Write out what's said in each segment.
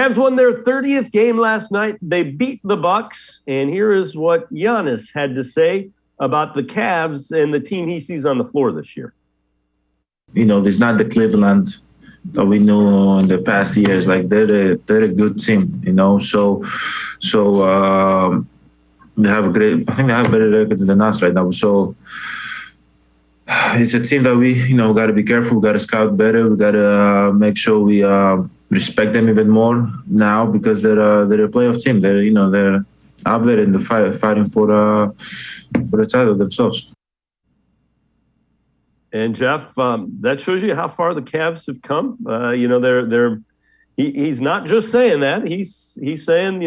Cavs won their 30th game last night. They beat the Bucks, and here is what Giannis had to say about the Cavs and the team he sees on the floor this year. There's not the Cleveland that we knew in the past years. Like they're a good team, So they have I think they have better records than us right now. So it's a team that we got to be careful. We got to scout better. We got to make sure we respect them even more now because they're a playoff team. They're up there in the fighting for the title themselves. And Jeff, that shows you how far the Cavs have come. He's not just saying that. He's saying,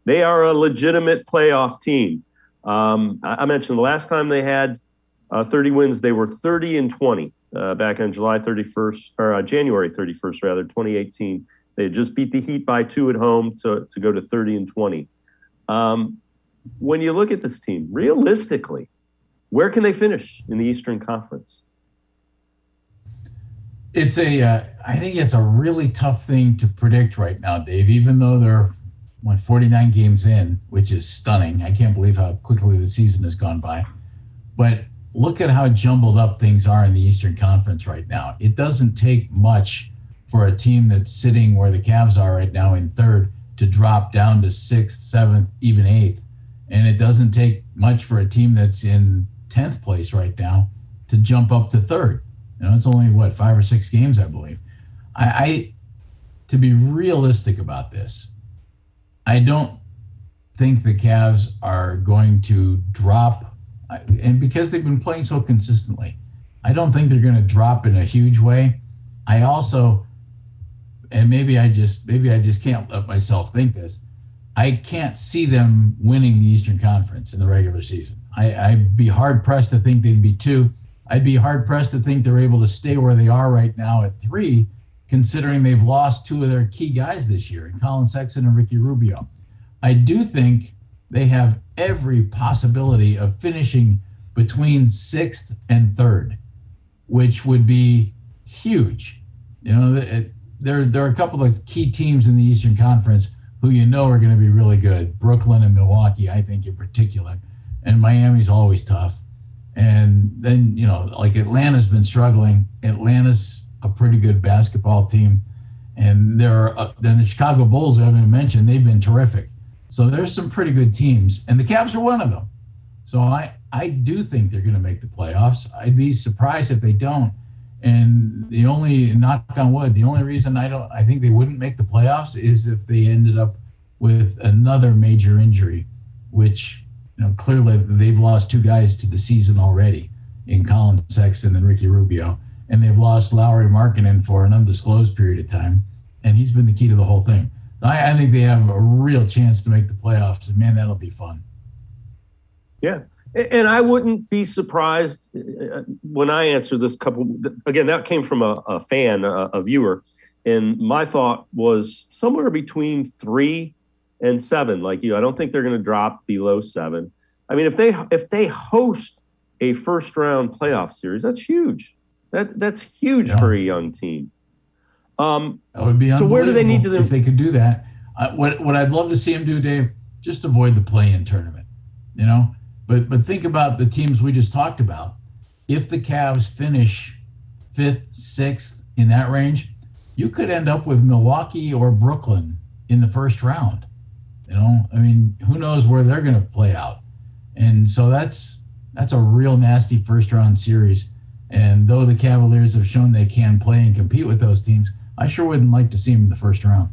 they are a legitimate playoff team. I mentioned the last time they had 30 wins, they were 30-20 back on January 31st, 2018. They had just beat the Heat by 2 at home to go to 30-20. When you look at this team, realistically, where can they finish in the Eastern Conference? I think it's a really tough thing to predict right now, Dave, even though they're 49 games in, which is stunning. I can't believe how quickly the season has gone by. But look at how jumbled up things are in the Eastern Conference right now. It doesn't take much for a team that's sitting where the Cavs are right now in third to drop down to 6th, 7th, even 8th. And it doesn't take much for a team that's in 10th place right now to jump up to third. It's only 5 or 6 games, I believe. To be realistic about this, I don't think the Cavs are going to drop, and because they've been playing so consistently, I don't think they're going to drop in a huge way. I also, and maybe I just can't let myself think this, I can't see them winning the Eastern Conference in the regular season. I'd be hard-pressed to think they'd be 2. I'd be hard-pressed to think they're able to stay where they are right now at 3, considering they've lost 2 of their key guys this year, in Colin Sexton and Ricky Rubio. I do think they have every possibility of finishing between 6th and 3rd, which would be huge. There are a couple of key teams in the Eastern Conference who are going to be really good. Brooklyn and Milwaukee, I think in particular. And Miami's always tough. And then, Atlanta's been struggling. Atlanta's a pretty good basketball team. And then the Chicago Bulls, we haven't even mentioned, they've been terrific. So there's some pretty good teams. And the Cavs are one of them. So I do think they're going to make the playoffs. I'd be surprised if they don't. And the only, knock on wood, the only reason I think they wouldn't make the playoffs is if they ended up with another major injury, which, clearly they've lost 2 guys to the season already in Colin Sexton and Ricky Rubio, and they've lost Lauri Markkanen for an undisclosed period of time, and he's been the key to the whole thing. I think they have a real chance to make the playoffs, and man, that'll be fun. Yeah. And I wouldn't be surprised when I answer this again, that came from a fan, a viewer. And my thought was somewhere between 3 and 7, like you. I don't think they're going to drop below 7. I mean, if they host a first round playoff series, that's huge. That's huge for a young team. That would be so where do they need to if they could do that? What I'd love to see them do, Dave, just avoid the play-in tournament. But think about the teams we just talked about. If the Cavs finish 5th, 6th in that range, you could end up with Milwaukee or Brooklyn in the first round. Who knows where they're going to play out. And so that's a real nasty first round series. And though the Cavaliers have shown they can play and compete with those teams, I sure wouldn't like to see them in the first round.